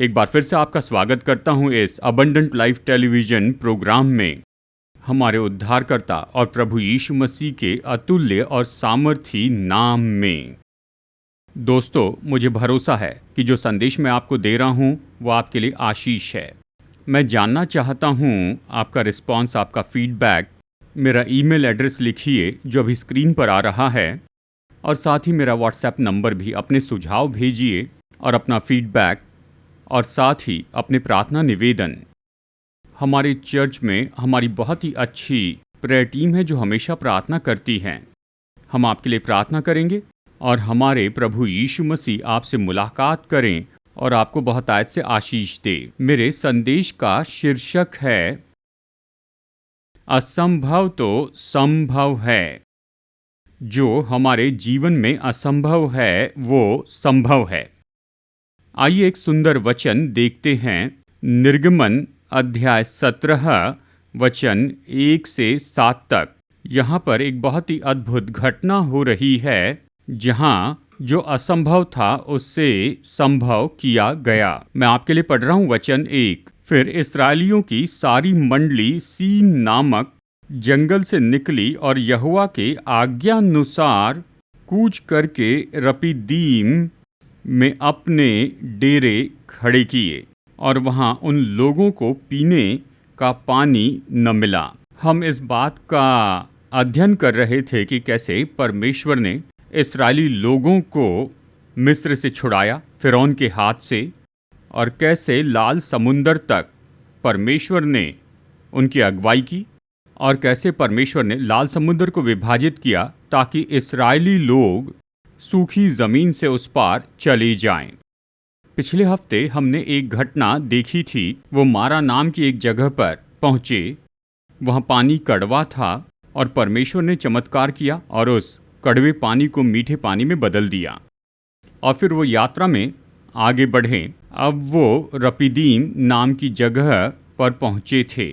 एक बार फिर से आपका स्वागत करता हूं इस अबंडेंट लाइफ टेलीविजन प्रोग्राम में। हमारे उद्धारकर्ता और प्रभु यीशु मसीह के अतुल्य और सामर्थी नाम में। दोस्तों, मुझे भरोसा है कि जो संदेश मैं आपको दे रहा हूं वो आपके लिए आशीष है। मैं जानना चाहता हूं आपका रिस्पांस, आपका फीडबैक। मेरा ईमेल एड्रेस लिखिए जो अभी स्क्रीन पर आ रहा है, और साथ ही मेरा व्हाट्सएप नंबर भी। अपने सुझाव भेजिए और अपना फीडबैक, और साथ ही अपने प्रार्थना निवेदन। हमारे चर्च में हमारी बहुत ही अच्छी प्रेयर टीम है जो हमेशा प्रार्थना करती है। हम आपके लिए प्रार्थना करेंगे और हमारे प्रभु यीशु मसीह आपसे मुलाकात करें और आपको बहुत आयत से आशीष दे। मेरे संदेश का शीर्षक है असंभव तो संभव है। जो हमारे जीवन में असंभव है वो संभव है। आइए एक सुंदर वचन देखते हैं। निर्गमन अध्याय 17 वचन 1 से 7 तक। यहाँ पर एक बहुत ही अद्भुत घटना हो रही है जहाँ जो असंभव था उससे संभव किया गया। मैं आपके लिए पढ़ रहा हूँ वचन 1। फिर इस्राएलियों की सारी मंडली सीन नामक जंगल से निकली और यहोवा के आज्ञानुसार कूच करके रपीदीम में अपने डेरे खड़े किए, और वहाँ उन लोगों को पीने का पानी न मिला। हम इस बात का अध्ययन कर रहे थे कि कैसे परमेश्वर ने इस्राएली लोगों को मिस्र से छुड़ाया फ़िरौन के हाथ से, और कैसे लाल समुंदर तक परमेश्वर ने उनकी अगुवाई की, और कैसे परमेश्वर ने लाल समुंदर को विभाजित किया ताकि इस्राएली लोग सूखी ज़मीन से उस पार चले जाएं। पिछले हफ्ते हमने एक घटना देखी थी। वो मारा नाम की एक जगह पर पहुँचे। वहाँ पानी कड़वा था और परमेश्वर ने चमत्कार किया और उस कड़वे पानी को मीठे पानी में बदल दिया। और फिर वो यात्रा में आगे बढ़े। अब वो रपीदीम नाम की जगह पर पहुँचे थे।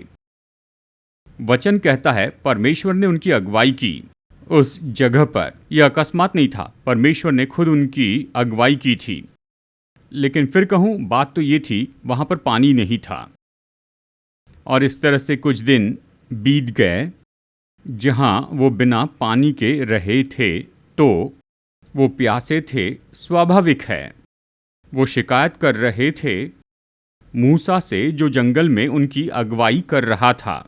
वचन कहता है परमेश्वर ने उनकी अगुवाई की उस जगह पर। यह अकस्मात नहीं था, परमेश्वर ने खुद उनकी अगुवाई की थी। लेकिन फिर कहूँ, बात तो ये थी वहाँ पर पानी नहीं था। और इस तरह से कुछ दिन बीत गए जहाँ वो बिना पानी के रहे थे। तो वो प्यासे थे, स्वाभाविक है। वो शिकायत कर रहे थे मूसा से जो जंगल में उनकी अगुवाई कर रहा था।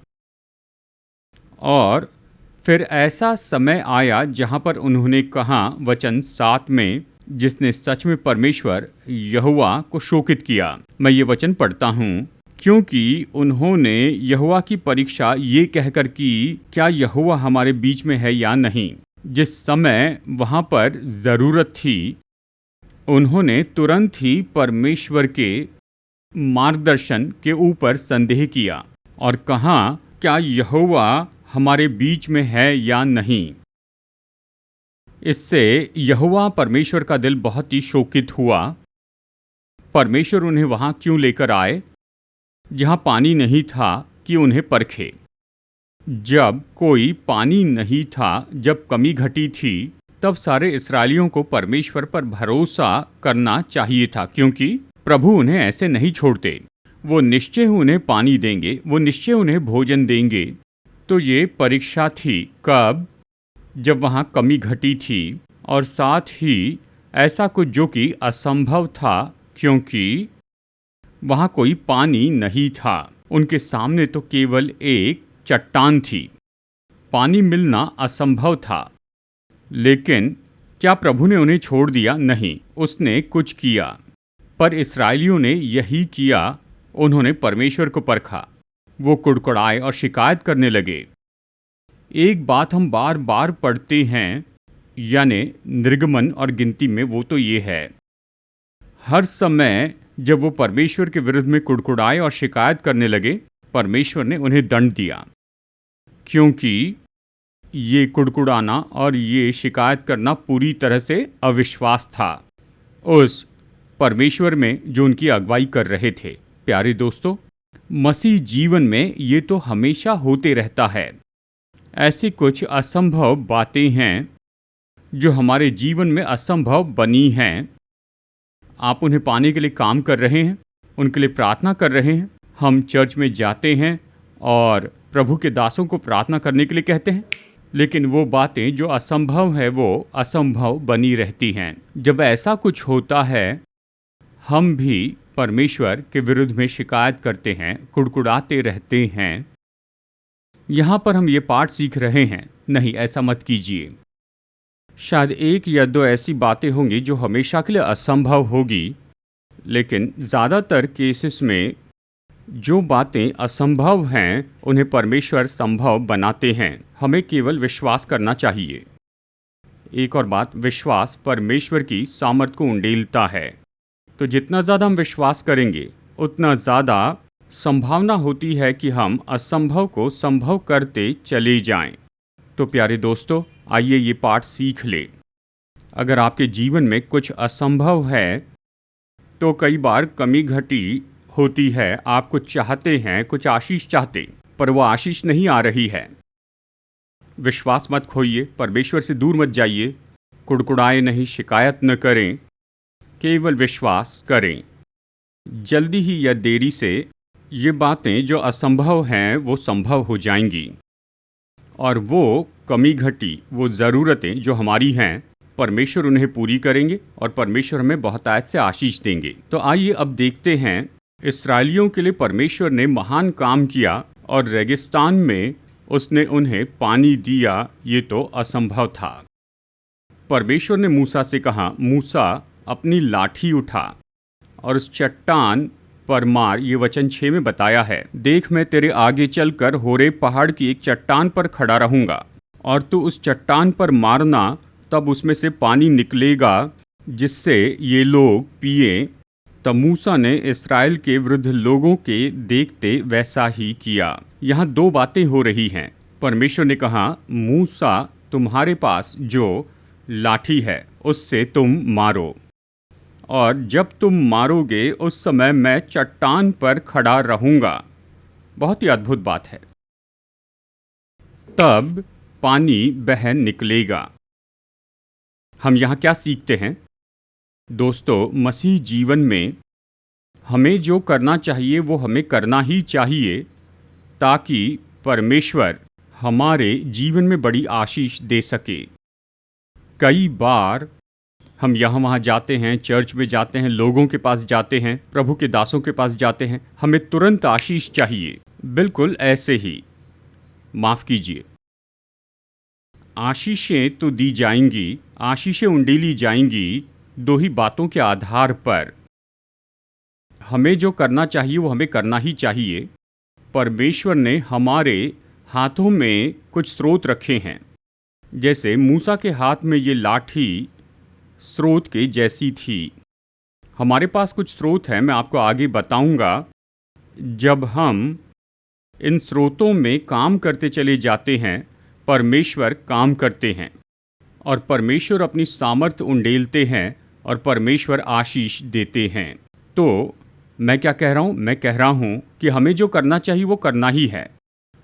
और फिर ऐसा समय आया जहाँ पर उन्होंने कहा वचन 7 में, जिसने सच में परमेश्वर यहोवा को शोकित किया। मैं ये वचन पढ़ता हूँ। क्योंकि उन्होंने यहोवा की परीक्षा ये कहकर की, क्या यहोवा हमारे बीच में है या नहीं। जिस समय वहाँ पर ज़रूरत थी उन्होंने तुरंत ही परमेश्वर के मार्गदर्शन के ऊपर संदेह किया और कहा, क्या यहोवा हमारे बीच में है या नहीं। इससे यहोवा परमेश्वर का दिल बहुत ही शोकित हुआ। परमेश्वर उन्हें वहाँ क्यों लेकर आए जहाँ पानी नहीं था कि उन्हें परखे। जब कोई पानी नहीं था, जब कमी घटी थी, तब सारे इस्राएलियों को परमेश्वर पर भरोसा करना चाहिए था, क्योंकि प्रभु उन्हें ऐसे नहीं छोड़ते। वो निश्चय उन्हें पानी देंगे, वो निश्चय उन्हें भोजन देंगे। तो ये परीक्षा थी कब? जब वहाँ कमी घटी थी, और साथ ही ऐसा कुछ जो कि असंभव था, क्योंकि वहाँ कोई पानी नहीं था। उनके सामने तो केवल एक चट्टान थी। पानी मिलना असंभव था। लेकिन क्या प्रभु ने उन्हें छोड़ दिया? नहीं, उसने कुछ किया। पर इस्राएलियों ने यही किया। उन्होंने परमेश्वर को परखा। वो कुड़कुड़ाए और शिकायत करने लगे। एक बात हम बार बार पढ़ते हैं, यानी निर्गमन और गिनती में, वो तो ये है, हर समय जब वो परमेश्वर के विरुद्ध में कुड़कुड़ाए और शिकायत करने लगे, परमेश्वर ने उन्हें दंड दिया। क्योंकि ये कुड़कुड़ाना और ये शिकायत करना पूरी तरह से अविश्वास था उस परमेश्वर में जो उनकी अगुवाई कर रहे थे। प्यारे दोस्तों, मसीह जीवन में ये तो हमेशा होते रहता है। ऐसी कुछ असंभव बातें हैं जो हमारे जीवन में असंभव बनी हैं। आप उन्हें पाने के लिए काम कर रहे हैं, उनके लिए प्रार्थना कर रहे हैं। हम चर्च में जाते हैं और प्रभु के दासों को प्रार्थना करने के लिए कहते हैं, लेकिन वो बातें जो असंभव है वो असंभव बनी रहती हैं। जब ऐसा कुछ होता है, हम भी परमेश्वर के विरुद्ध में शिकायत करते हैं, कुड़कुड़ाते रहते हैं। यहाँ पर हम ये पाठ सीख रहे हैं, नहीं ऐसा मत कीजिए। शायद 1 या 2 ऐसी बातें होंगी जो हमेशा के लिए असंभव होगी, लेकिन ज़्यादातर केसेस में जो बातें असंभव हैं उन्हें परमेश्वर संभव बनाते हैं। हमें केवल विश्वास करना चाहिए। एक और बात, विश्वास परमेश्वर की सामर्थ को उंडेलता है। तो जितना ज़्यादा हम विश्वास करेंगे उतना ज़्यादा संभावना होती है कि हम असंभव को संभव करते चले जाएं। तो प्यारे दोस्तों, आइए ये पाठ सीख ले। अगर आपके जीवन में कुछ असंभव है तो कई बार कमी घटी होती है। आप कुछ चाहते हैं, कुछ आशीष चाहते, पर वो आशीष नहीं आ रही है। विश्वास मत खोइए, परमेश्वर से दूर मत जाइए, कुड़कुड़ाए नहीं, शिकायत न करें, केवल विश्वास करें। जल्दी ही या देरी से ये बातें जो असंभव हैं वो संभव हो जाएंगी, और वो कमी घटी, वो ज़रूरतें जो हमारी हैं, परमेश्वर उन्हें पूरी करेंगे और परमेश्वर हमें बहुतायत से आशीष देंगे। तो आइए अब देखते हैं, इस्राएलियों के लिए परमेश्वर ने महान काम किया और रेगिस्तान में उसने उन्हें पानी दिया। ये तो असंभव था। परमेश्वर ने मूसा से कहा, मूसा अपनी लाठी उठा और उस चट्टान पर मार। ये वचन 6 में बताया है, देख मैं तेरे आगे चलकर होरेब पहाड़ की एक चट्टान पर खड़ा रहूंगा और तू उस चट्टान पर मारना, तब उसमें से पानी निकलेगा जिससे ये लोग पिए। तब मूसा ने इस्राएल के वृद्ध लोगों के देखते वैसा ही किया। यहाँ 2 बातें हो रही हैं। परमेश्वर ने कहा, मूसा तुम्हारे पास जो लाठी है उससे तुम मारो, और जब तुम मारोगे उस समय मैं चट्टान पर खड़ा रहूंगा। बहुत ही अद्भुत बात है। तब पानी बह निकलेगा। हम यहाँ क्या सीखते हैं दोस्तों? मसीह जीवन में हमें जो करना चाहिए वो हमें करना ही चाहिए, ताकि परमेश्वर हमारे जीवन में बड़ी आशीष दे सके। कई बार हम यहाँ वहाँ जाते हैं, चर्च में जाते हैं, लोगों के पास जाते हैं, प्रभु के दासों के पास जाते हैं, हमें तुरंत आशीष चाहिए। बिल्कुल ऐसे ही, माफ़ कीजिए, आशीषें तो दी जाएंगी, आशीषें उंडेली जाएंगी 2 ही बातों के आधार पर। हमें जो करना चाहिए वो हमें करना ही चाहिए। परमेश्वर ने हमारे हाथों में कुछ स्रोत रखे हैं। जैसे मूसा के हाथ में ये लाठी स्रोत के जैसी थी। हमारे पास कुछ स्रोत हैं, मैं आपको आगे बताऊंगा। जब हम इन स्रोतों में काम करते चले जाते हैं, परमेश्वर काम करते हैं और परमेश्वर अपनी सामर्थ उंडेलते हैं और परमेश्वर आशीष देते हैं। तो मैं क्या कह रहा हूँ? मैं कह रहा हूँ कि हमें जो करना चाहिए वो करना ही है,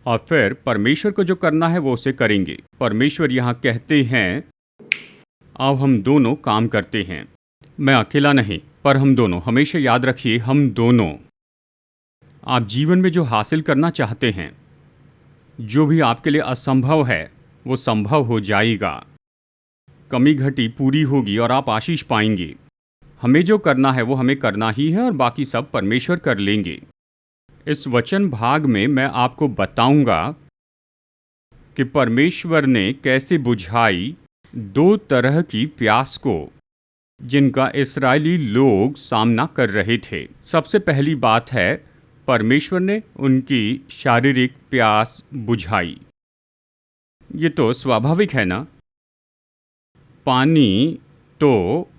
और फिर परमेश्वर को जो करना है वो उसे करेंगे। परमेश्वर यहाँ कहते हैं, अब हम दोनों काम करते हैं। मैं अकेला नहीं, पर हम दोनों। हमेशा याद रखिए, हम दोनों। आप जीवन में जो हासिल करना चाहते हैं, जो भी आपके लिए असंभव है वो संभव हो जाएगा। कमी घटी पूरी होगी और आप आशीष पाएंगे। हमें जो करना है वो हमें करना ही है और बाकी सब परमेश्वर कर लेंगे। इस वचन भाग में मैं आपको बताऊंगा कि परमेश्वर ने कैसे बुझाई 2 तरह की प्यास को, जिनका इस्राएली लोग सामना कर रहे थे। सबसे पहली बात है, परमेश्वर ने उनकी शारीरिक प्यास बुझाई। ये तो स्वाभाविक है ना। पानी तो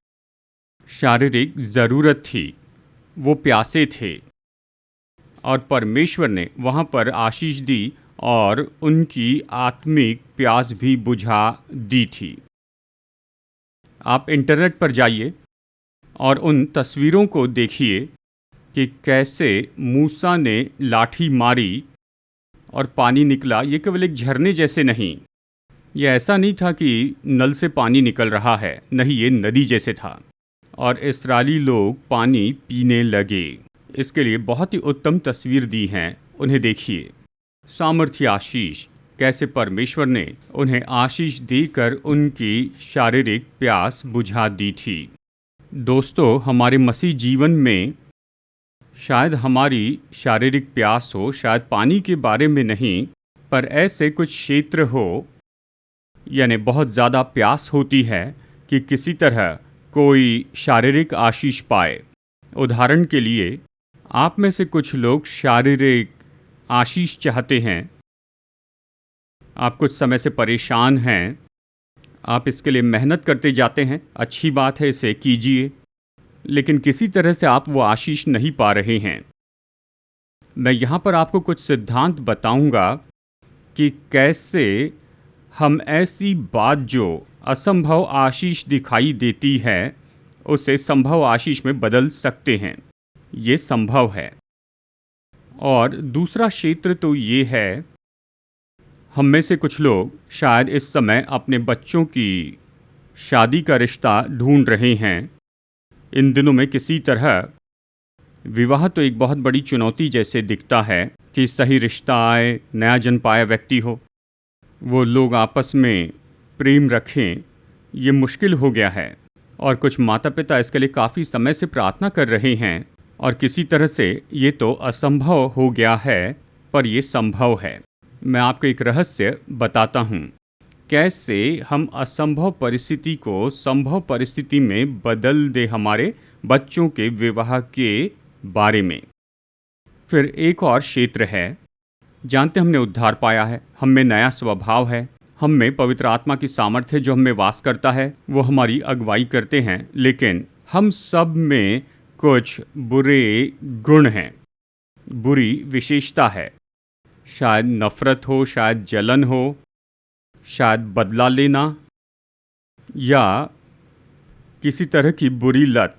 शारीरिक ज़रूरत थी, वो प्यासे थे, और परमेश्वर ने वहाँ पर आशीष दी और उनकी आत्मिक प्यास भी बुझा दी थी। आप इंटरनेट पर जाइए और उन तस्वीरों को देखिए कि कैसे मूसा ने लाठी मारी और पानी निकला। ये केवल एक झरने जैसे नहीं, ये ऐसा नहीं था कि नल से पानी निकल रहा है, नहीं, ये नदी जैसे था, और इस्राएली लोग पानी पीने लगे। इसके लिए बहुत ही उत्तम तस्वीर दी हैं, उन्हें देखिए। सामर्थ्य आशीष, कैसे परमेश्वर ने उन्हें आशीष देकर उनकी शारीरिक प्यास बुझा दी थी। दोस्तों, हमारे मसीह जीवन में शायद हमारी शारीरिक प्यास हो, शायद पानी के बारे में नहीं, पर ऐसे कुछ क्षेत्र हो, यानी बहुत ज़्यादा प्यास होती है कि किसी तरह कोई शारीरिक आशीष पाए। उदाहरण के लिए, आप में से कुछ लोग शारीरिक आशीष चाहते हैं, आप कुछ समय से परेशान हैं, आप इसके लिए मेहनत करते जाते हैं, अच्छी बात है, इसे कीजिए, लेकिन किसी तरह से आप वो आशीष नहीं पा रहे हैं। मैं यहाँ पर आपको कुछ सिद्धांत बताऊंगा कि कैसे हम ऐसी बात जो असंभव आशीष दिखाई देती है उसे संभव आशीष में बदल सकते हैं। ये संभव है। और दूसरा क्षेत्र तो ये है, हम में से कुछ लोग शायद इस समय अपने बच्चों की शादी का रिश्ता ढूंढ रहे हैं। इन दिनों में किसी तरह विवाह तो एक बहुत बड़ी चुनौती जैसे दिखता है कि सही रिश्ता आए, नया जन्म पाया व्यक्ति हो, वो लोग आपस में प्रेम रखें, ये मुश्किल हो गया है। और कुछ माता पिता इसके लिए काफ़ी समय से प्रार्थना कर रहे हैं और किसी तरह से ये तो असंभव हो गया है, पर ये संभव है। मैं आपको एक रहस्य बताता हूँ, कैसे हम असंभव परिस्थिति को संभव परिस्थिति में बदल दे हमारे बच्चों के विवाह के बारे में। फिर एक और क्षेत्र है, जानते हमने उद्धार पाया है, हम में नया स्वभाव है, हम में पवित्र आत्मा की सामर्थ्य जो हम में वास करता है, वो हमारी अगुवाई करते हैं, लेकिन हम सब में कुछ बुरे गुण हैं, बुरी विशेषता है। शायद नफ़रत हो, शायद जलन हो, शायद बदला लेना, या किसी तरह की बुरी लत,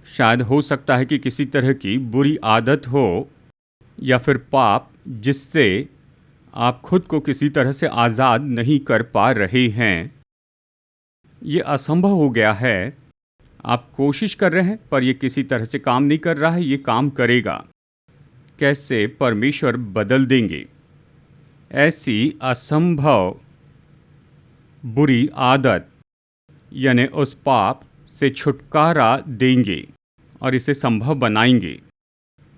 शायद हो सकता है कि किसी तरह की बुरी आदत हो, या फिर पाप जिससे आप खुद को किसी तरह से आज़ाद नहीं कर पा रहे हैं। ये असंभव हो गया है, आप कोशिश कर रहे हैं पर ये किसी तरह से काम नहीं कर रहा है, ये काम करेगा। कैसे परमेश्वर बदल देंगे ऐसी असंभव बुरी आदत, यानी उस पाप से छुटकारा देंगे और इसे संभव बनाएंगे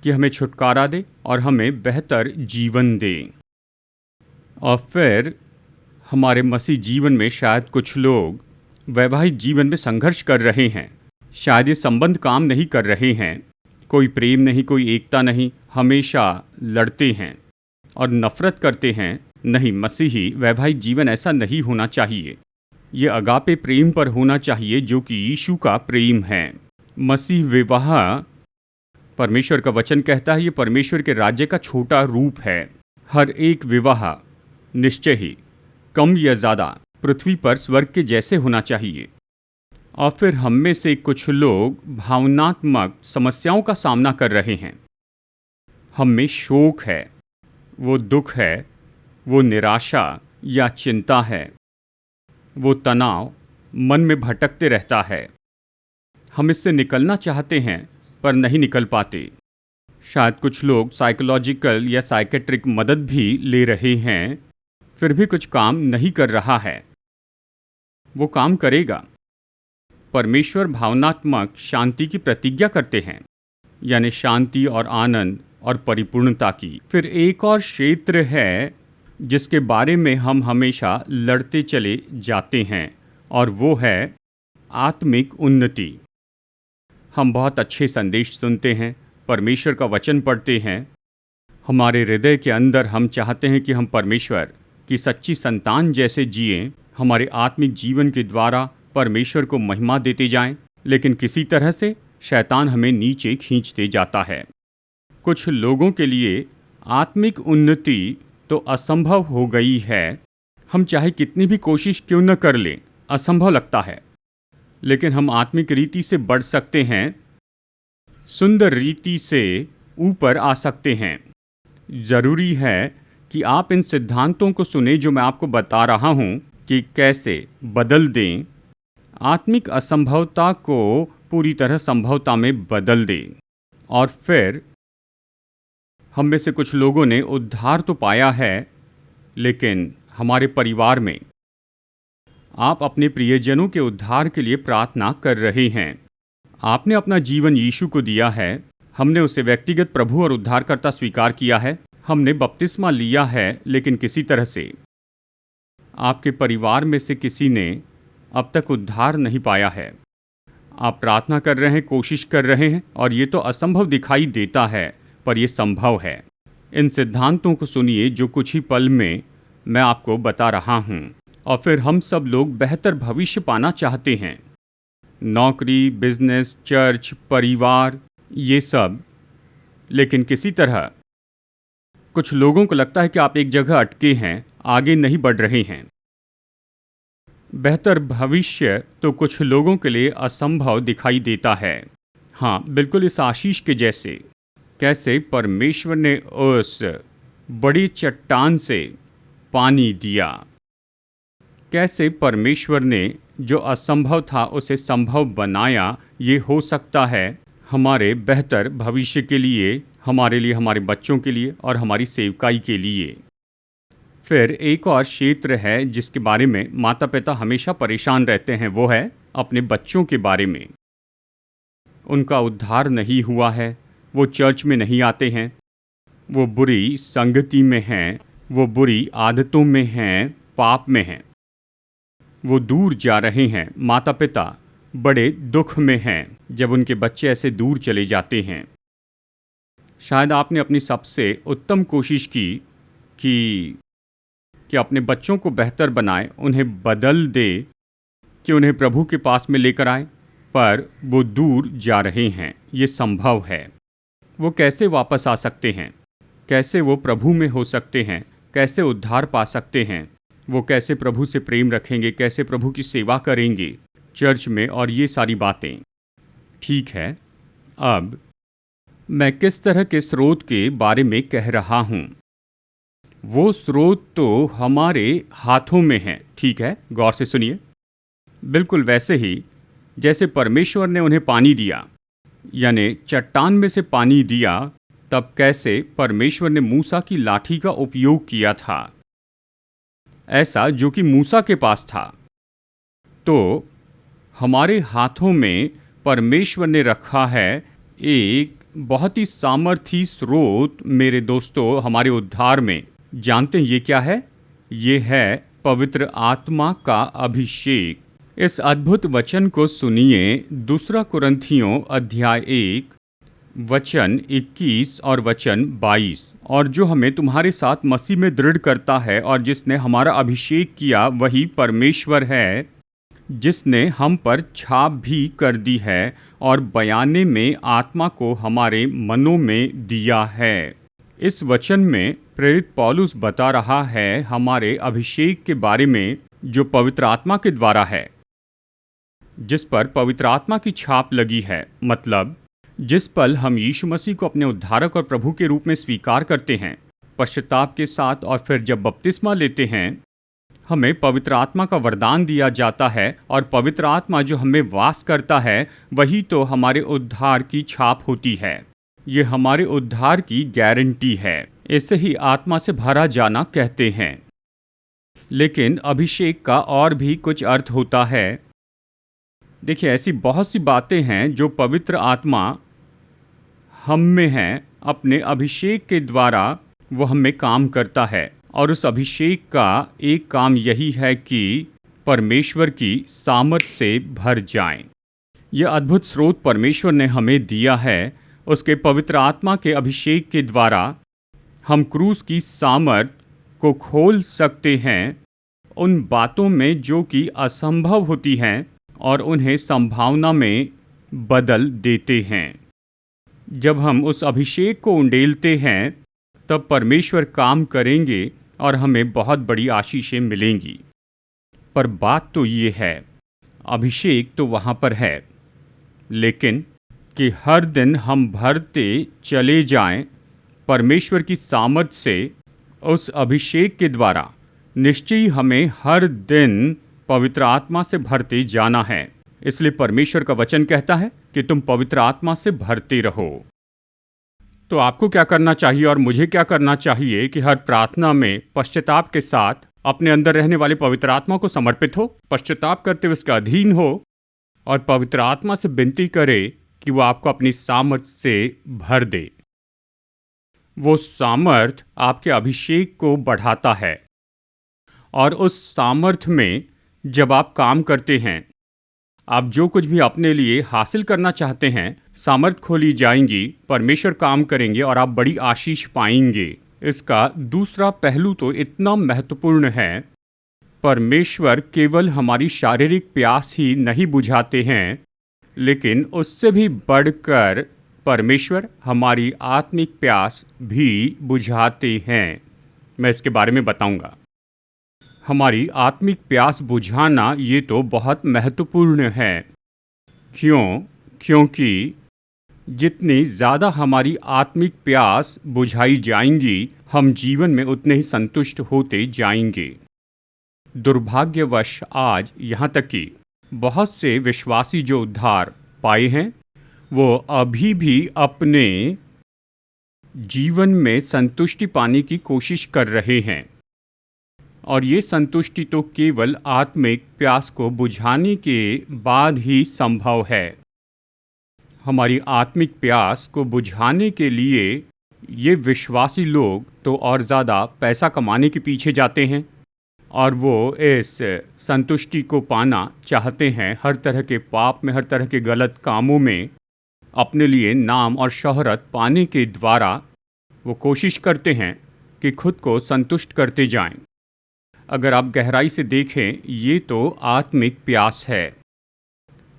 कि हमें छुटकारा दे और हमें बेहतर जीवन दे। और फिर हमारे मसीह जीवन में शायद कुछ लोग वैवाहिक जीवन में संघर्ष कर रहे हैं, शायद ये संबंध काम नहीं कर रहे हैं, कोई प्रेम नहीं, कोई एकता नहीं, हमेशा लड़ते हैं और नफ़रत करते हैं। नहीं, मसीही वैवाहिक जीवन ऐसा नहीं होना चाहिए। ये अगापे प्रेम पर होना चाहिए जो कि यीशु का प्रेम है। मसीह विवाह, परमेश्वर का वचन कहता है, ये परमेश्वर के राज्य का छोटा रूप है। हर एक विवाह निश्चय ही कम या ज़्यादा पृथ्वी पर स्वर्ग के जैसे होना चाहिए। और फिर हम में से कुछ लोग भावनात्मक समस्याओं का सामना कर रहे हैं। हम में शोक है, वो दुख है, वो निराशा या चिंता है, वो तनाव मन में भटकते रहता है। हम इससे निकलना चाहते हैं पर नहीं निकल पाते। शायद कुछ लोग साइकोलॉजिकल या साइकेट्रिक मदद भी ले रहे हैं, फिर भी कुछ काम नहीं कर रहा है। वो काम करेगा। परमेश्वर भावनात्मक शांति की प्रतिज्ञा करते हैं, यानी शांति और आनंद और परिपूर्णता की। फिर एक और क्षेत्र है जिसके बारे में हम हमेशा लड़ते चले जाते हैं, और वो है आत्मिक उन्नति। हम बहुत अच्छे संदेश सुनते हैं, परमेश्वर का वचन पढ़ते हैं, हमारे हृदय के अंदर हम चाहते हैं कि हम परमेश्वर की सच्ची संतान जैसे जिएं, हमारे आत्मिक जीवन के द्वारा परमेश्वर को महिमा देते जाएं, लेकिन किसी तरह से शैतान हमें नीचे खींचते जाता है। कुछ लोगों के लिए आत्मिक उन्नति तो असंभव हो गई है। हम चाहे कितनी भी कोशिश क्यों न कर लें, असंभव लगता है, लेकिन हम आत्मिक रीति से बढ़ सकते हैं, सुंदर रीति से ऊपर आ सकते हैं। ज़रूरी है कि आप इन सिद्धांतों को सुने जो मैं आपको बता रहा हूँ कि कैसे बदल दें, आत्मिक असंभवता को पूरी तरह संभवता में बदल दें और फिर हम में से कुछ लोगों ने उद्धार तो पाया है, लेकिन हमारे परिवार में आप अपने प्रियजनों के उद्धार के लिए प्रार्थना कर रहे हैं। आपने अपना जीवन यीशु को दिया है, हमने उसे व्यक्तिगत प्रभु और उद्धारकर्ता स्वीकार किया है, हमने बपतिस्मा लिया है, लेकिन किसी तरह से आपके परिवार में से किसी ने अब तक उद्धार नहीं पाया है। आप प्रार्थना कर रहे हैं, कोशिश कर रहे हैं, और ये तो असंभव दिखाई देता है, पर यह संभव है। इन सिद्धांतों को सुनिए जो कुछ ही पल में मैं आपको बता रहा हूँ। और फिर हम सब लोग बेहतर भविष्य पाना चाहते हैं। नौकरी, बिजनेस, चर्च, परिवार, ये सब। लेकिन किसी तरह कुछ लोगों को लगता है कि आप एक जगह अटके हैं, आगे नहीं बढ़ रहे हैं। बेहतर भविष्य तो कुछ लोगों के लिए असंभव दिखाई देता है। हाँ, बिल्कुल इस आशीष के जैसे, कैसे परमेश्वर ने उस बड़ी चट्टान से पानी दिया, कैसे परमेश्वर ने जो असंभव था उसे संभव बनाया। ये हो सकता है हमारे बेहतर भविष्य के लिए, हमारे लिए, हमारे बच्चों के लिए और हमारी सेवकाई के लिए। फिर एक और क्षेत्र है जिसके बारे में माता पिता हमेशा परेशान रहते हैं, वो है अपने बच्चों के बारे में। उनका उद्धार नहीं हुआ है, वो चर्च में नहीं आते हैं, वो बुरी संगति में हैं, वो बुरी आदतों में हैं, पाप में हैं, वो दूर जा रहे हैं। माता पिता बड़े दुख में हैं जब उनके बच्चे ऐसे दूर चले जाते हैं। शायद आपने अपनी सबसे उत्तम कोशिश की कि अपने बच्चों को बेहतर बनाए, उन्हें बदल दे, कि उन्हें प्रभु के पास में लेकर आए, पर वो दूर जा रहे हैं। ये संभव है। वो कैसे वापस आ सकते हैं? कैसे वो प्रभु में हो सकते हैं? कैसे उद्धार पा सकते हैं? वो कैसे प्रभु से प्रेम रखेंगे? कैसे प्रभु की सेवा करेंगे चर्च में? और ये सारी बातें। ठीक है, अब मैं किस तरह के स्रोत के बारे में कह रहा हूँ? वो स्रोत तो हमारे हाथों में है। ठीक है, गौर से सुनिए। बिल्कुल वैसे ही जैसे परमेश्वर ने उन्हें पानी दिया, यानी चट्टान में से पानी दिया, तब कैसे परमेश्वर ने मूसा की लाठी का उपयोग किया था, ऐसा जो कि मूसा के पास था। तो हमारे हाथों में परमेश्वर ने रखा है एक बहुत ही सामर्थी स्रोत, मेरे दोस्तों, हमारे उद्धार में। जानते हैं ये क्या है? ये है पवित्र आत्मा का अभिषेक। इस अद्भुत वचन को सुनिए, 2 कुरिन्थियों अध्याय 1 वचन 21 और वचन 22। और जो हमें तुम्हारे साथ मसीह में दृढ़ करता है और जिसने हमारा अभिषेक किया, वही परमेश्वर है, जिसने हम पर छाप भी कर दी है और बयाने में आत्मा को हमारे मनों में दिया है। इस वचन में प्रेरित पौलुस बता रहा है हमारे अभिषेक के बारे में, जो पवित्र आत्मा के द्वारा है, जिस पर पवित्र आत्मा की छाप लगी है। मतलब जिस पल हम यीशु मसीह को अपने उद्धारक और प्रभु के रूप में स्वीकार करते हैं पश्चाताप के साथ, और फिर जब बपतिस्मा लेते हैं, हमें पवित्र आत्मा का वरदान दिया जाता है। और पवित्र आत्मा जो हमें वास करता है, वही तो हमारे उद्धार की छाप होती है। ये हमारे उद्धार की गारंटी है। इसे ही आत्मा से भरा जाना कहते हैं। लेकिन अभिषेक का और भी कुछ अर्थ होता है। देखिए, ऐसी बहुत सी बातें हैं जो पवित्र आत्मा हम में है। अपने अभिषेक के द्वारा वो हम में काम करता है। और उस अभिषेक का एक काम यही है कि परमेश्वर की सामर्थ से भर जाएं। यह अद्भुत स्रोत परमेश्वर ने हमें दिया है। उसके पवित्र आत्मा के अभिषेक के द्वारा हम क्रूस की सामर्थ को खोल सकते हैं, उन बातों में जो कि असंभव होती हैं, और उन्हें संभावना में बदल देते हैं। जब हम उस अभिषेक को उंडेलते हैं, तब परमेश्वर काम करेंगे और हमें बहुत बड़ी आशीषें मिलेंगी। पर बात तो ये है, अभिषेक तो वहाँ पर है, लेकिन कि हर दिन हम भरते चले जाएं परमेश्वर की सामर्थ से, उस अभिषेक के द्वारा निश्चय हमें हर दिन पवित्र आत्मा से भरते जाना है। इसलिए परमेश्वर का वचन कहता है कि तुम पवित्र आत्मा से भरते रहो। तो आपको क्या करना चाहिए और मुझे क्या करना चाहिए कि हर प्रार्थना में पश्चाताप के साथ अपने अंदर रहने वाले पवित्र आत्मा को समर्पित हो, पश्चाताप करते हुए उसका अधीन हो और पवित्र आत्मा से विनती करे कि वो आपको अपनी सामर्थ से भर दे। वो सामर्थ आपके अभिषेक को बढ़ाता है और उस सामर्थ में जब आप काम करते हैं, आप जो कुछ भी अपने लिए हासिल करना चाहते हैं, सामर्थ खोली जाएंगी, परमेश्वर काम करेंगे और आप बड़ी आशीष पाएंगे। इसका दूसरा पहलू तो इतना महत्वपूर्ण है, परमेश्वर केवल हमारी शारीरिक प्यास ही नहीं बुझाते हैं, लेकिन उससे भी बढ़कर परमेश्वर हमारी आत्मिक प्यास भी बुझाते हैं। मैं इसके बारे में बताऊंगा। हमारी आत्मिक प्यास बुझाना ये तो बहुत महत्वपूर्ण है। क्योंकि जितनी ज़्यादा हमारी आत्मिक प्यास बुझाई जाएंगी, हम जीवन में उतने ही संतुष्ट होते जाएंगे। दुर्भाग्यवश आज यहाँ तक कि बहुत से विश्वासी जो उद्धार पाए हैं, वो अभी भी अपने जीवन में संतुष्टि पाने की कोशिश कर रहे हैं, और ये संतुष्टि तो केवल आत्मिक प्यास को बुझाने के बाद ही संभव है। हमारी आत्मिक प्यास को बुझाने के लिए ये विश्वासी लोग तो और ज़्यादा पैसा कमाने के पीछे जाते हैं और वो इस संतुष्टि को पाना चाहते हैं। हर तरह के पाप में, हर तरह के गलत कामों में अपने लिए नाम और शोहरत पाने के द्वारा वो कोशिश करते हैं कि खुद को संतुष्ट करते जाएं। अगर आप गहराई से देखें, ये तो आत्मिक प्यास है,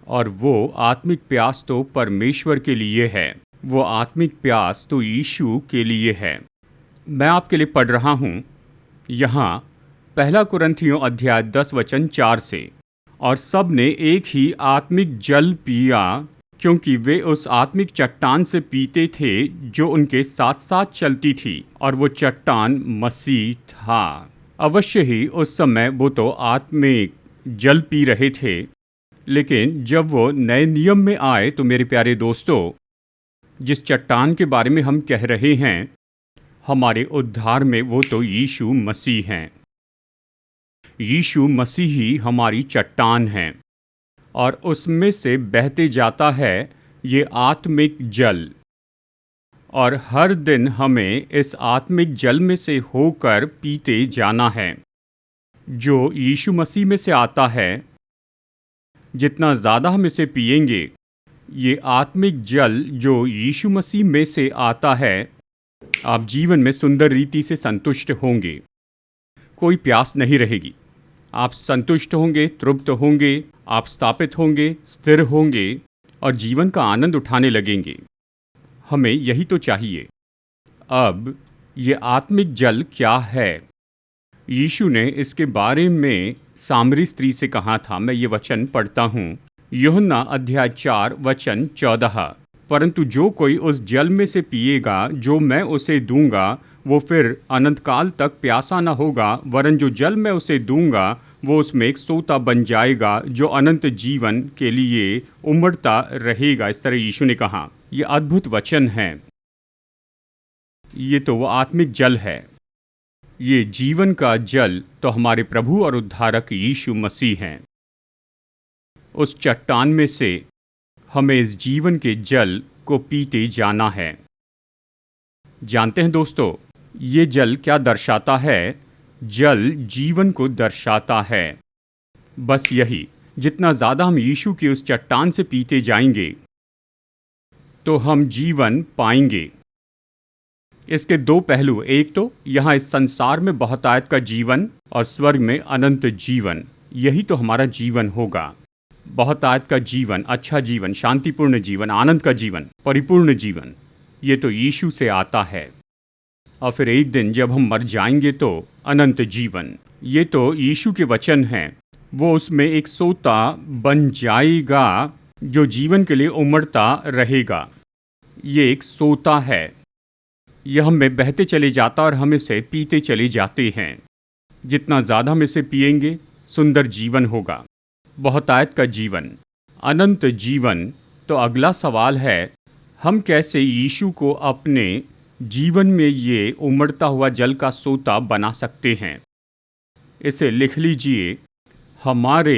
और वो आत्मिक प्यास तो परमेश्वर के लिए है। वो आत्मिक प्यास तो यीशु के लिए है। मैं आपके लिए पढ़ रहा हूँ यहाँ 1 कुरिन्थियों अध्याय 10 वचन 4 से। और सब ने एक ही आत्मिक जल पिया, क्योंकि वे उस आत्मिक चट्टान से पीते थे जो उनके साथ साथ चलती थी, और वो चट्टान मसीह था। अवश्य ही उस समय वो तो आत्मिक जल पी रहे थे, लेकिन जब वो नए नियम में आए तो मेरे प्यारे दोस्तों, जिस चट्टान के बारे में हम कह रहे हैं हमारे उद्धार में, वो तो यीशु मसीह हैं। यीशु मसीह ही हमारी चट्टान हैं, और उसमें से बहते जाता है ये आत्मिक जल। और हर दिन हमें इस आत्मिक जल में से होकर पीते जाना है, जो यीशु मसीह में से आता है। जितना ज़्यादा हम इसे पिएंगे, ये आत्मिक जल जो यीशु मसीह में से आता है, आप जीवन में सुंदर रीति से संतुष्ट होंगे। कोई प्यास नहीं रहेगी। आप संतुष्ट होंगे, तृप्त होंगे, आप स्थापित होंगे, स्थिर होंगे और जीवन का आनंद उठाने लगेंगे। हमें यही तो चाहिए। अब ये आत्मिक जल क्या है? यीशु ने इसके बारे में सामरी स्त्री से कहा था। मैं ये वचन पढ़ता हूँ, यूहन्ना अध्याय 4 वचन 14। परंतु जो कोई उस जल में से पिएगा जो मैं उसे दूंगा, वो फिर अनंत काल तक प्यासा न होगा, वरन जो जल मैं उसे दूंगा वो उसमें एक सोता बन जाएगा जो अनंत जीवन के लिए उमड़ता रहेगा। इस तरह यीशु ने कहा। ये अद्भुत वचन है। ये तो वो आत्मिक जल है। ये जीवन का जल तो हमारे प्रभु और उद्धारक यीशु मसीह हैं। उस चट्टान में से हमें इस जीवन के जल को पीते जाना है। जानते हैं दोस्तों, ये जल क्या दर्शाता है? जल जीवन को दर्शाता है। बस यही, जितना ज़्यादा हम यीशु की उस चट्टान से पीते जाएंगे तो हम जीवन पाएंगे। इसके दो पहलू, एक तो यहाँ इस संसार में बहुतायत का जीवन और स्वर्ग में अनंत जीवन। यही तो हमारा जीवन होगा। बहुतायत का जीवन, अच्छा जीवन, शांतिपूर्ण जीवन, आनंद का जीवन, परिपूर्ण जीवन, ये तो यीशु से आता है। और फिर एक दिन जब हम मर जाएंगे तो अनंत जीवन, ये तो यीशु के वचन हैं। वो उसमें एक सोता बन जाएगा जो जीवन के लिए उमड़ता रहेगा। ये एक सोता है, यह हमें बहते चले जाता और हम इसे पीते चले जाते हैं। जितना ज़्यादा हम इसे पिएंगे, सुंदर जीवन होगा, बहुतायत का जीवन, अनंत जीवन। तो अगला सवाल है, हम कैसे यीशु को अपने जीवन में ये उमड़ता हुआ जल का सोता बना सकते हैं। इसे लिख लीजिए, हमारे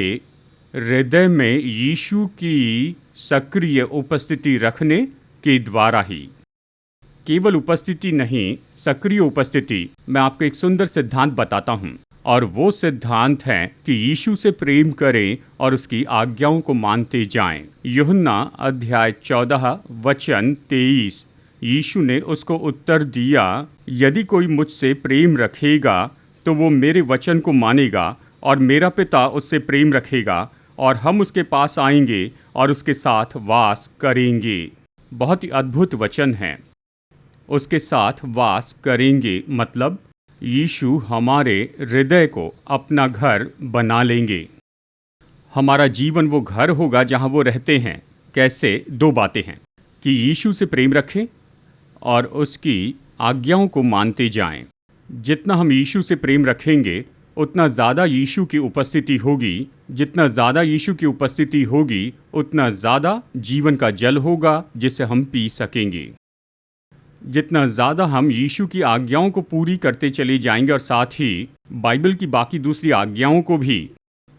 हृदय में यीशु की सक्रिय उपस्थिति रखने के द्वारा ही। केवल उपस्थिति नहीं, सक्रिय उपस्थिति। मैं आपको एक सुंदर सिद्धांत बताता हूँ, और वो सिद्धांत है कि यीशु से प्रेम करें और उसकी आज्ञाओं को मानते जाएं। यूहन्ना अध्याय 14 वचन 23। यीशु ने उसको उत्तर दिया, यदि कोई मुझसे प्रेम रखेगा तो वो मेरे वचन को मानेगा, और मेरा पिता उससे प्रेम रखेगा, और हम उसके पास आएंगे और उसके साथ वास करेंगे। बहुत ही अद्भुत वचन है। उसके साथ वास करेंगे मतलब यीशु हमारे हृदय को अपना घर बना लेंगे। हमारा जीवन वो घर होगा जहाँ वो रहते हैं। कैसे? 2 बातें हैं कि यीशु से प्रेम रखें और उसकी आज्ञाओं को मानते जाएं। जितना हम यीशु से प्रेम रखेंगे उतना ज़्यादा यीशु की उपस्थिति होगी। जितना ज़्यादा यीशु की उपस्थिति होगी उतना ज़्यादा जीवन का जल होगा जिसे हम पी सकेंगे। जितना ज़्यादा हम यीशु की आज्ञाओं को पूरी करते चले जाएंगे और साथ ही बाइबल की बाकी दूसरी आज्ञाओं को भी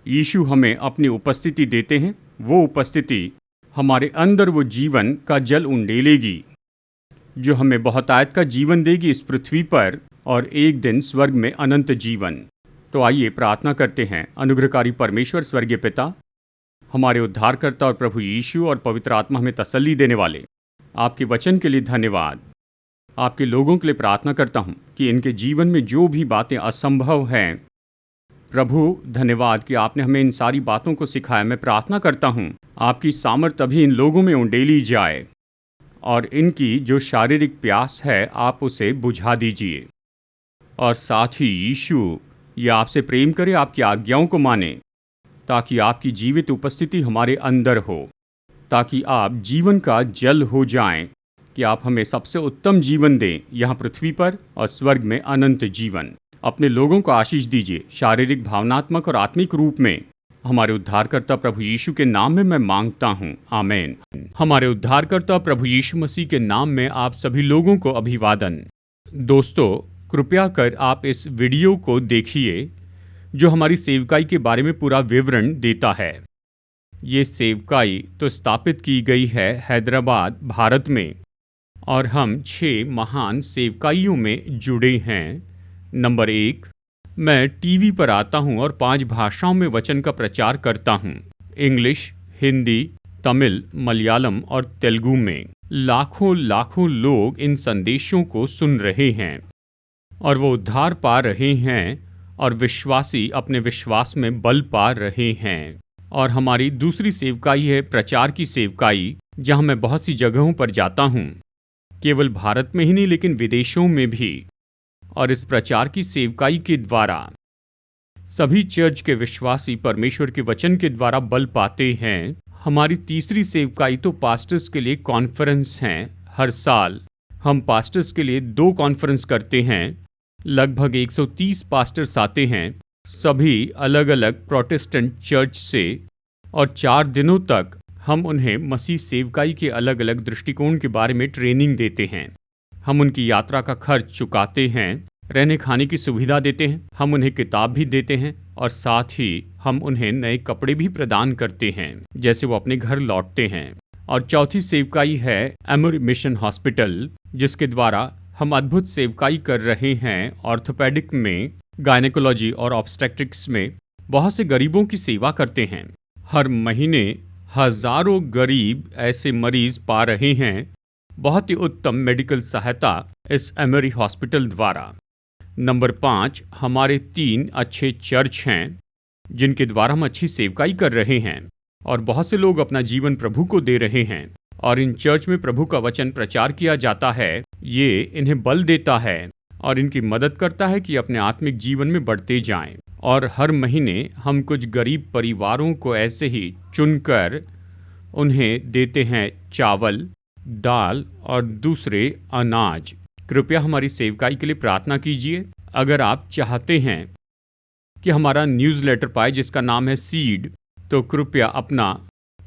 यीशु हमें अपनी उपस्थिति देते हैं, वो उपस्थिति हमारे अंदर वो जीवन का जल उंडेलेगी जो हमें बहुतायत का जीवन देगी इस पृथ्वी पर, और एक दिन स्वर्ग में अनंत जीवन। तो आइए प्रार्थना करते हैं। अनुग्रहकारी परमेश्वर स्वर्गीय पिता, हमारे उद्धारकर्ता और प्रभु यीशु और पवित्र आत्मा हमें तसल्ली देने वाले आपके वचन के लिए धन्यवाद। आपके लोगों के लिए प्रार्थना करता हूँ कि इनके जीवन में जो भी बातें असंभव हैं, प्रभु धन्यवाद कि आपने हमें इन सारी बातों को सिखाया। मैं प्रार्थना करता हूँ आपकी सामर्थ अभी इन लोगों में उंडेली जाए और इनकी जो शारीरिक प्यास है आप उसे बुझा दीजिए, और साथ ही यीशु ये आपसे प्रेम करे, आपकी आज्ञाओं को माने, ताकि आपकी जीवित उपस्थिति हमारे अंदर हो, ताकि आप जीवन का जल हो जाएं, कि आप हमें सबसे उत्तम जीवन दें यहाँ पृथ्वी पर और स्वर्ग में अनंत जीवन। अपने लोगों को आशीष दीजिए शारीरिक, भावनात्मक और आत्मिक रूप में। हमारे उद्धारकर्ता प्रभु यीशु के नाम में मैं मांगता हूँ, आमीन। हमारे उद्धारकर्ता प्रभु यीशु मसीह के नाम में आप सभी लोगों को अभिवादन। दोस्तों, कृपया कर आप इस वीडियो को देखिए जो हमारी सेवकाई के बारे में पूरा विवरण देता है। ये सेवकाई तो स्थापित की गई है हैदराबाद, भारत में, और हम 6 महान सेवकाइयों में जुड़े हैं। नंबर 1, मैं टीवी पर आता हूं और 5 भाषाओं में वचन का प्रचार करता हूं। इंग्लिश, हिंदी, तमिल, मलयालम और तेलुगु में। लाखों लोग इन संदेशों को सुन रहे हैं और वो उद्धार पा रहे हैं, और विश्वासी अपने विश्वास में बल पा रहे हैं। और हमारी दूसरी सेवकाई है प्रचार की सेवकाई, जहां मैं बहुत सी जगहों पर जाता हूं, केवल भारत में ही नहीं लेकिन विदेशों में भी। और इस प्रचार की सेवकाई के द्वारा सभी चर्च के विश्वासी परमेश्वर के वचन के द्वारा बल पाते हैं। हमारी तीसरी सेवकाई तो पास्टर्स के लिए कॉन्फ्रेंस हैं। हर साल हम पास्टर्स के लिए 2 कॉन्फ्रेंस करते हैं। लगभग 130 पास्टर्स आते हैं, सभी अलग अलग प्रोटेस्टेंट चर्च से, और 4 दिनों तक हम उन्हें मसीह सेवकाई के अलग अलग दृष्टिकोण के बारे में ट्रेनिंग देते हैं। हम उनकी यात्रा का खर्च चुकाते हैं, रहने खाने की सुविधा देते हैं, हम उन्हें किताब भी देते हैं, और साथ ही हम उन्हें नए कपड़े भी प्रदान करते हैं जैसे वो अपने घर लौटते हैं। और चौथी सेवकाई है एमोरी मिशन हॉस्पिटल, जिसके द्वारा हम अद्भुत सेवकाई कर रहे हैं। ऑर्थोपेडिक में, गायनेकोलॉजी और ऑब्स्टेट्रिक्स में बहुत से गरीबों की सेवा करते हैं। हर महीने हजारों गरीब ऐसे मरीज पा रहे हैं बहुत ही उत्तम मेडिकल सहायता इस एमोरी हॉस्पिटल द्वारा। नंबर 5, हमारे 3 अच्छे चर्च हैं जिनके द्वारा हम अच्छी सेवकाई कर रहे हैं, और बहुत से लोग अपना जीवन प्रभु को दे रहे हैं, और इन चर्च में प्रभु का वचन प्रचार किया जाता है। ये इन्हें बल देता है और इनकी मदद करता है कि अपने आत्मिक जीवन में बढ़ते जाएं। और हर महीने हम कुछ गरीब परिवारों को ऐसे ही चुनकर उन्हें देते हैं चावल, दाल और दूसरे अनाज। कृपया हमारी सेवकाई के लिए प्रार्थना कीजिए। अगर आप चाहते हैं कि हमारा न्यूज़लेटर पाए जिसका नाम है सीड, तो कृपया अपना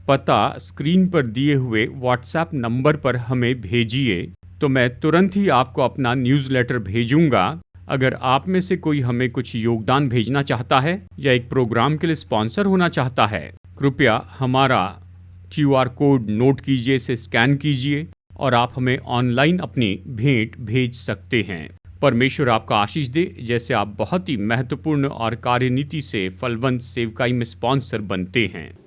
पता स्क्रीन पर दिए हुए व्हाट्सएप नंबर पर हमें भेजिए, तो मैं तुरंत ही आपको अपना न्यूज़लेटर भेजूंगा। अगर आप में से कोई हमें कुछ योगदान भेजना चाहता है या एक प्रोग्राम के लिए स्पॉन्सर होना चाहता है, कृपया हमारा QR कोड नोट कीजिए, इसे स्कैन कीजिए और आप हमें ऑनलाइन अपनी भेंट भेज सकते हैं। परमेश्वर आपका आशीष दे, जैसे आप बहुत ही महत्वपूर्ण और कार्यनीति से फलवंत सेवकाई में स्पॉन्सर बनते हैं।